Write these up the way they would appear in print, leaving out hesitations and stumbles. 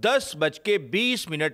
10:20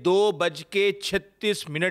2:36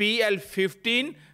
PL-15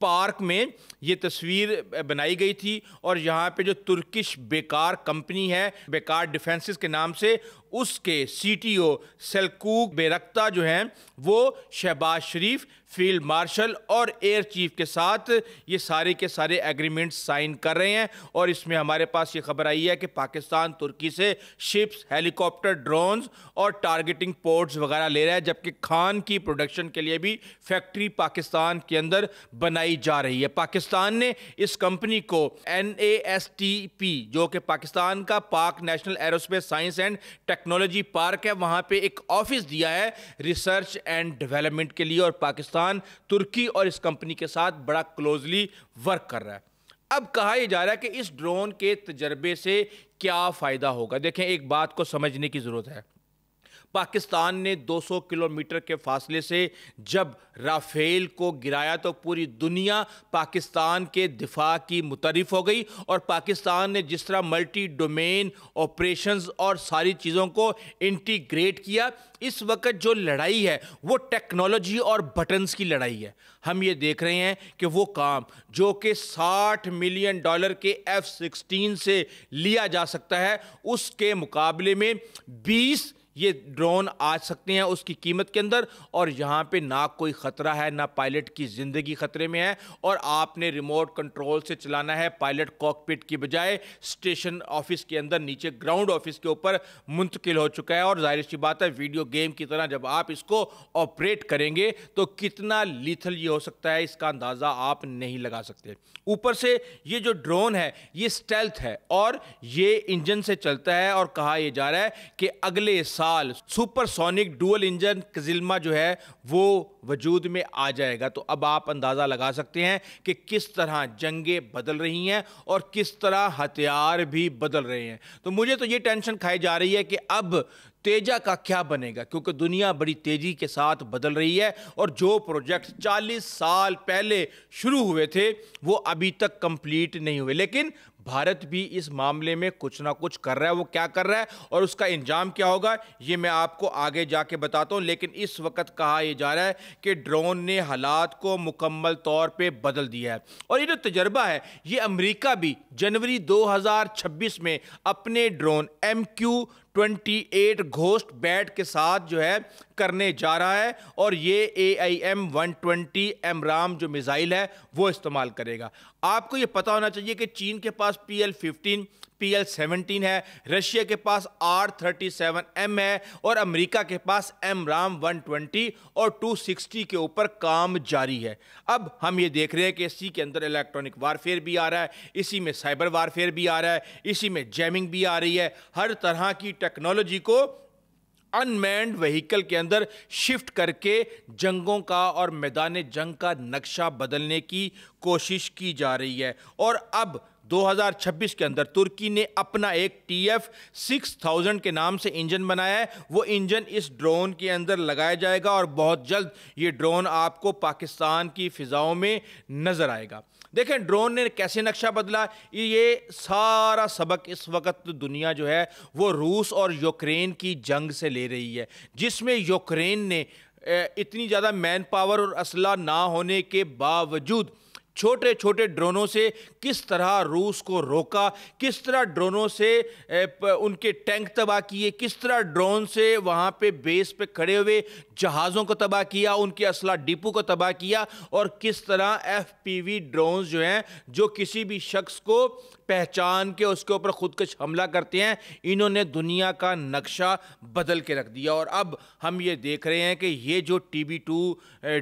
park میں یہ تصویر بنائی گئی تھی، اور یہاں پہ جو ترکش بیکار کمپنی ہے بیکار ڈیفنسز کے نام سے، اس کے سی ٹی او سیلکوک بیرکتا جو ہیں وہ شہباز شریف فیلڈ مارشل اور ایئر چیف کے ساتھ یہ سارے کے سارے ایگریمنٹس سائن کر رہے ہیں۔ اور اس میں ہمارے پاس یہ خبر آئی ہے کہ پاکستان ترکی سے شپس، ہیلی کاپٹر، ڈرونز اور ٹارگیٹنگ پورٹس وغیرہ لے رہا ہے، جبکہ خان کی پروڈکشن کے لیے بھی فیکٹری پاکستان کے اندر بنائی جا رہی ہے۔ پاکستان نے اس کمپنی کو NASTP جو کہ پاکستان کا پاک national aerospace science and technology park ہے، وہاں پہ ایک آفس دیا ہے ریسرچ اینڈ ڈیولپمنٹ کے لیے، اور پاکستان ترکی اور اس کمپنی کے ساتھ بڑا کلوزلی ورک کر رہا ہے۔ اب کہا یہ جا رہا ہے کہ اس ڈرون کے تجربے سے کیا فائدہ ہوگا۔ دیکھیں، ایک بات کو سمجھنے کی ضرورت ہے۔ پاکستان نے 200 کلومیٹر کے فاصلے سے جب رافیل کو گرایا تو پوری دنیا پاکستان کے دفاع کی متعارف ہو گئی، اور پاکستان نے جس طرح ملٹی ڈومین آپریشنز اور ساری چیزوں کو انٹیگریٹ کیا، اس وقت جو لڑائی ہے وہ ٹیکنالوجی اور بٹنز کی لڑائی ہے۔ ہم یہ دیکھ رہے ہیں کہ وہ کام جو کہ $60 ملین کے F-16 سے لیا جا سکتا ہے، اس کے مقابلے میں 20 یہ ڈرون آ سکتے ہیں اس کی قیمت کے اندر، اور یہاں پہ نہ کوئی خطرہ ہے، نہ پائلٹ کی زندگی خطرے میں ہے، اور آپ نے ریموٹ کنٹرول سے چلانا ہے، پائلٹ کاکپٹ کی بجائے اسٹیشن آفس کے اندر نیچے گراؤنڈ آفس کے اوپر منتقل ہو چکا ہے۔ اور ظاہر سی بات ہے، ویڈیو گیم کی طرح جب آپ اس کو آپریٹ کریں گے تو کتنا لیتھل یہ ہو سکتا ہے، اس کا اندازہ آپ نہیں لگا سکتے۔ اوپر سے یہ جو ڈرون ہے یہ اسٹیلتھ ہے، اور یہ انجن سے چلتا ہے، اور کہا یہ جا رہا ہے کہ اگلے سال سپر سونک ڈوئل انجن قزلما جو ہے وہ وجود میں آ جائے گا۔ تو اب آپ اندازہ لگا سکتے ہیں کہ کس طرح جنگیں بدل رہی ہیں اور کس طرح ہتھیار بھی بدل رہے ہیں۔ تو مجھے تو یہ ٹینشن کھائی جا رہی ہے کہ اب تیجا کا کیا بنے گا، کیونکہ دنیا بڑی تیزی کے ساتھ بدل رہی ہے، اور جو پروجیکٹ 40 سال پہلے شروع ہوئے تھے وہ ابھی تک کمپلیٹ نہیں ہوئے۔ لیکن بھارت بھی اس معاملے میں کچھ نہ کچھ کر رہا ہے۔ وہ کیا کر رہا ہے اور اس کا انجام کیا ہوگا یہ میں آپ کو آگے جا کے بتاتا ہوں، لیکن اس وقت کہا یہ جا رہا ہے کہ ڈرون نے حالات کو مکمل طور پہ بدل دیا ہے۔ اور یہ جو تجربہ ہے یہ امریکہ بھی جنوری 2026 میں اپنے ڈرون MQ-28 گھوسٹ بیٹ کے ساتھ جو ہے کرنے جا رہا ہے، اور یہ AIM-120 AMRAAM جو میزائل ہے وہ استعمال کرے گا۔ آپ کو یہ پتا ہونا چاہیے کہ چین کے پاس PL-15 PL-17 ہے، رشیا کے پاس R-37M ہے، اور امریکہ کے پاس AMRAAM 120 اور 260 کے اوپر کام جاری ہے۔ اب ہم یہ دیکھ رہے ہیں کہ اسی کے اندر الیکٹرانک وارفیئر بھی آ رہا ہے، اسی میں سائبر وارفیئر بھی آ رہا ہے، اسی میں جیمنگ بھی آ رہی ہے۔ ہر طرح کی ٹیکنالوجی کو ان مینڈ وہیکل کے اندر شفٹ کر کے جنگوں کا اور میدان جنگ کا نقشہ بدلنے کی کوشش کی جا رہی ہے۔ اور اب 2026 کے اندر ترکی نے اپنا ایک TF-6000 کے نام سے انجن بنایا ہے، وہ انجن اس ڈرون کے اندر لگایا جائے گا، اور بہت جلد یہ ڈرون آپ کو پاکستان کی فضاؤں میں نظر آئے گا۔ دیکھیں ڈرون نے کیسے نقشہ بدلا، یہ سارا سبق اس وقت دنیا جو ہے وہ روس اور یوکرین کی جنگ سے لے رہی ہے، جس میں یوکرین نے اتنی زیادہ مین پاور اور اسلحہ نہ ہونے کے باوجود چھوٹے چھوٹے ڈرونوں سے کس طرح روس کو روکا، کس طرح ڈرونوں سے ان کے ٹینک تباہ کیے، کس طرح ڈرون سے وہاں پہ بیس پہ کھڑے ہوئے جہازوں کو تباہ کیا، ان کے اسلحہ ڈپو کو تباہ کیا، اور کس طرح FPV ڈرونز جو ہیں جو کسی بھی شخص کو پہچان کے اس کے اوپر خودکش حملہ کرتے ہیں، انہوں نے دنیا کا نقشہ بدل کے رکھ دیا۔ اور اب ہم یہ دیکھ رہے ہیں کہ یہ جو TB2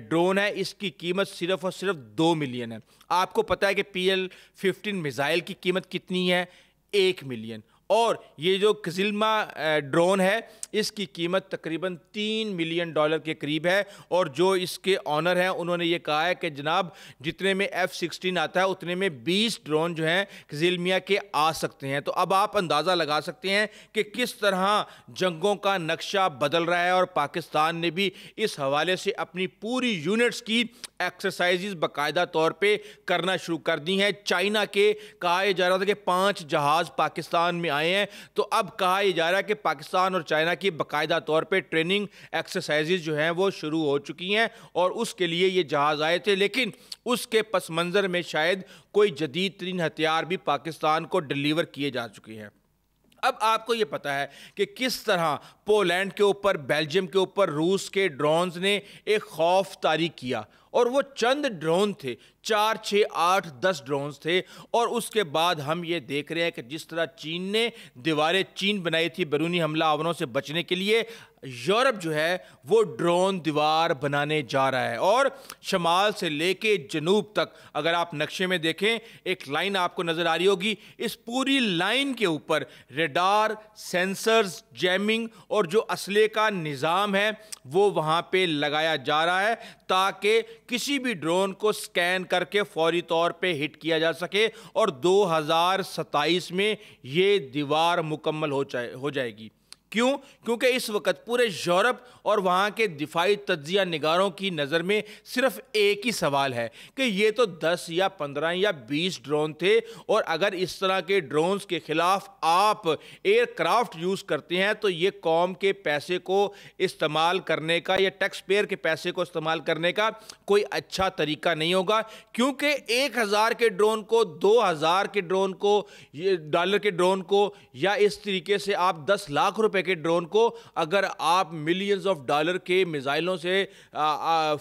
ڈرون ہے اس کی قیمت صرف اور صرف 2 ملین ہے۔ آپ کو پتا ہے کہ PL-15 میزائل کی قیمت کتنی ہے؟ 1 ملین۔ اور یہ جو قزلما ڈرون ہے اس کی قیمت تقریباً $3 ملین کے قریب ہے، اور جو اس کے آنر ہیں انہوں نے یہ کہا ہے کہ جناب جتنے میں F-16 آتا ہے اتنے میں 20 ڈرون جو ہیں قزلما کے آ سکتے ہیں۔ تو اب آپ اندازہ لگا سکتے ہیں کہ کس طرح جنگوں کا نقشہ بدل رہا ہے، اور پاکستان نے بھی اس حوالے سے اپنی پوری یونٹس کی ایکسرسائزز باقاعدہ طور پہ کرنا شروع کر دی ہیں۔ چائنا کے کہا جا رہا تھا کہ 5 جہاز پاکستان میں آئے ہیں تو اب کہا یہ جا رہا ہے کہ پاکستان اور چائنا کی باقاعدہ طور پہ ٹریننگ ایکسرسائزز جو ہیں وہ شروع ہو چکی ہیں اور اس کے لیے یہ جہاز آئے تھے، لیکن اس کے پس منظر میں شاید کوئی جدید ترین ہتھیار بھی پاکستان کو ڈیلیور کیے جا چکے ہیں۔ اب آپ کو یہ پتا ہے کہ کس طرح پولینڈ کے اوپر، بیلجیم کے اوپر روس کے ڈرونز نے ایک خوف طاری کیا، اور وہ چند ڈرون تھے، 4 6 8 10 ڈرونز تھے، اور اس کے بعد ہم یہ دیکھ رہے ہیں کہ جس طرح چین نے دیواریں چین بنائی تھی بیرونی حملہ آوروں سے بچنے کے لیے، یورپ جو ہے وہ ڈرون دیوار بنانے جا رہا ہے، اور شمال سے لے کے جنوب تک اگر آپ نقشے میں دیکھیں ایک لائن آپ کو نظر آ رہی ہوگی، اس پوری لائن کے اوپر ریڈار، سینسرز، جیمنگ اور جو اسلحے کا نظام ہے وہ وہاں پہ لگایا جا رہا ہے تاکہ کسی بھی ڈرون کو سکین کر کے فوری طور پہ ہٹ کیا جا سکے، اور 2027 میں یہ دیوار مکمل ہو جائے گی۔ کیوں؟ کیونکہ اس وقت پورے یورپ اور وہاں کے دفاعی تجزیہ نگاروں کی نظر میں صرف ایک ہی سوال ہے کہ یہ تو 10 یا 15 یا 20 ڈرون تھے، اور اگر اس طرح کے ڈرونز کے خلاف آپ ایئر کرافٹ یوز کرتے ہیں تو یہ قوم کے پیسے کو استعمال کرنے کا یا ٹیکس پیئر کے پیسے کو استعمال کرنے کا کوئی اچھا طریقہ نہیں ہوگا، کیونکہ 1000 کے ڈرون کو، 2000 کے ڈرون کو، ڈالر کے ڈرون کو، یا اس طریقے سے آپ 10 لاکھ روپے کے ڈرون کو اگر آپ ملینز آف ڈالر کے میزائلوں سے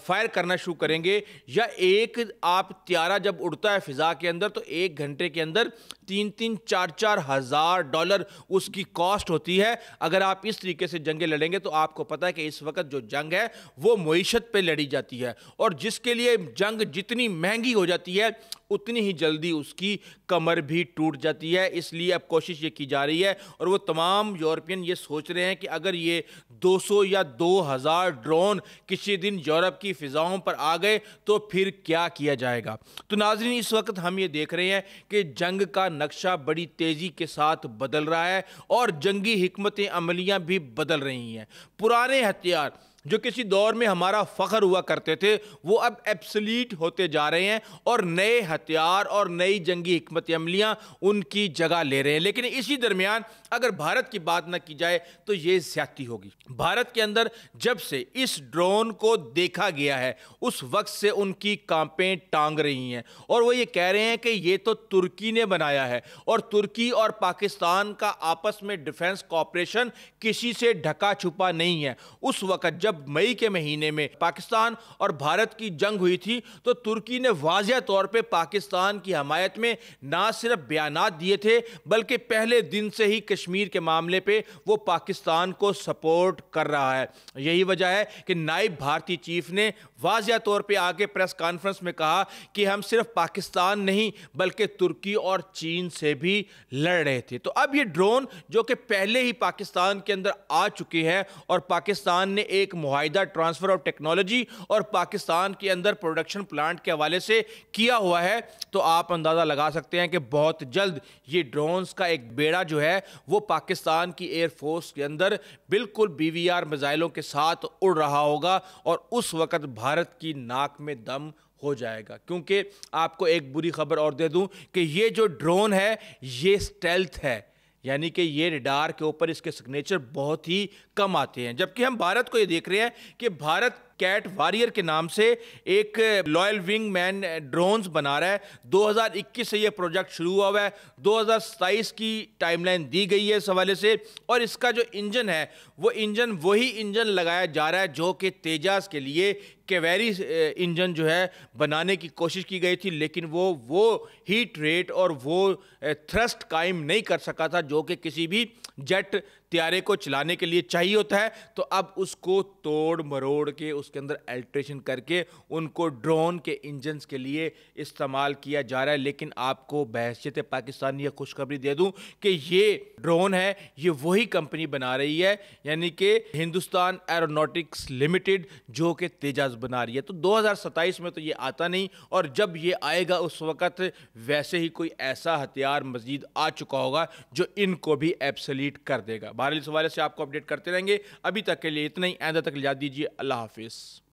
فائر کرنا شروع کریں گے، یا ایک آپ طیارہ جب اڑتا ہے فضا کے اندر تو 1 گھنٹے کے اندر 3 4 ہزار ڈالر اس کی کاسٹ ہوتی ہے، اگر آپ اس طریقے سے جنگیں لڑیں گے تو آپ کو پتا ہے کہ اس وقت جو جنگ ہے وہ معیشت پہ لڑی جاتی ہے، اور جس کے لیے جنگ جتنی مہنگی ہو جاتی ہے اتنی ہی جلدی اس کی کمر بھی ٹوٹ جاتی ہے۔ اس لیے اب کوشش یہ کی جا رہی ہے، اور وہ تمام یورپین یہ سوچ رہے ہیں کہ اگر یہ 200 یا 2000 ڈرون کسی دن یورپ کی فضاؤں پر آ گئے تو پھر کیا کیا جائے گا۔ تو ناظرین، اس وقت ہم یہ دیکھ رہے ہیں کہ جنگ کا نقشہ بڑی تیزی کے ساتھ بدل رہا ہے، اور جنگی حکمت عملیاں بھی بدل رہی ہیں۔ پرانے ہتھیار جو کسی دور میں ہمارا فخر ہوا کرتے تھے وہ اب ایبسلیٹ ہوتے جا رہے ہیں، اور نئے ہتھیار اور نئی جنگی حکمت عملیاں ان کی جگہ لے رہے ہیں، لیکن اسی درمیان اگر بھارت کی بات نہ کی جائے تو یہ زیادتی ہوگی۔ بھارت کے اندر جب سے اس ڈرون کو دیکھا گیا ہے اس وقت سے ان کی کانپیں ٹانگ رہی ہیں، اور وہ یہ کہہ رہے ہیں کہ یہ تو ترکی نے بنایا ہے، اور ترکی اور پاکستان کا آپس میں ڈیفنس کوآپریشن کسی سے ڈھکا چھپا نہیں ہے۔ اس وقت جب مئی کے مہینے میں پاکستان اور بھارت کی جنگ ہوئی تھی تو ترکی نے واضح طور پہ پاکستان کی حمایت میں نہ صرف بیانات دیے تھے بلکہ پہلے دن سے ہی کشمیر کے معاملے پہ وہ پاکستان کو سپورٹ کر رہا ہے۔ یہی وجہ ہے کہ نائب بھارتی چیف نے واضح طور پہ آگے پریس کانفرنس میں کہا کہ ہم صرف پاکستان نہیں بلکہ ترکی اور چین سے بھی لڑ رہے تھے۔ تو اب یہ ڈرون جو کہ پہلے ہی پاکستان کے اندر آ چکے ہیں، اور پاکستان نے ایک معاہدہ ٹرانسفر آف ٹیکنالوجی اور پاکستان کے اندر پروڈکشن پلانٹ کے حوالے سے کیا ہوا ہے، تو آپ اندازہ لگا سکتے ہیں کہ بہت جلد یہ ڈرونز کا ایک بیڑا جو ہے وہ پاکستان کی ایئر فورس کے اندر بالکل BVR میزائلوں کے ساتھ اڑ رہا ہوگا، اور اس وقت بھارت کی ناک میں دم ہو جائے گا۔ کیونکہ آپ کو ایک بری خبر اور دے دوں کہ یہ جو ڈرون ہے یہ سٹیلتھ ہے، یعنی کہ یہ ریڈار کے اوپر اس کے سگنیچر بہت ہی کم آتے ہیں، جبکہ ہم بھارت کو یہ دیکھ رہے ہیں کہ بھارت کیٹ واریر کے نام سے ایک لوئل ونگ مین ڈرونز بنا رہا ہے۔ 2021 سے یہ پروجیکٹ شروع ہوا ہے، 2027 کی ٹائم لائن دی گئی ہے اس حوالے سے، اور اس کا جو انجن ہے وہ انجن وہی انجن لگایا جا رہا ہے جو کہ تیجاس کے لیے کیویری انجن جو ہے بنانے کی کوشش کی گئی تھی، لیکن وہ ہیٹ ریٹ اور وہ تھرسٹ قائم نہیں کر سکا تھا جو کہ کسی بھی جیٹ طیارے کو چلانے کے لیے چاہیے ہوتا ہے۔ تو اب اس کو توڑ مروڑ کے اس کے اندر الٹریشن کر کے ان کو ڈرون کے انجنز کے لیے استعمال کیا جا رہا ہے۔ لیکن آپ کو بحیثیت پاکستان یہ خوشخبری دے دوں کہ یہ ڈرون ہے یہ وہی کمپنی بنا رہی ہے، یعنی کہ ہندوستان ایروناٹکس لمیٹڈ، جو کہ تیجاس بنا رہی ہے۔ تو 2027 میں تو یہ آتا نہیں، اور جب یہ آئے گا اس وقت ویسے ہی کوئی ایسا ہتھیار مزید آ چکا ہوگا جو ان کو بھی ایبسلیٹ کر دے گا۔ بہرحال اس حوالے سے آپ کو اپڈیٹ کرتے رہیں گے۔ ابھی تک کے لیے اتنا ہی، آئندہ تک اجازت دیجیے، اللہ حافظ۔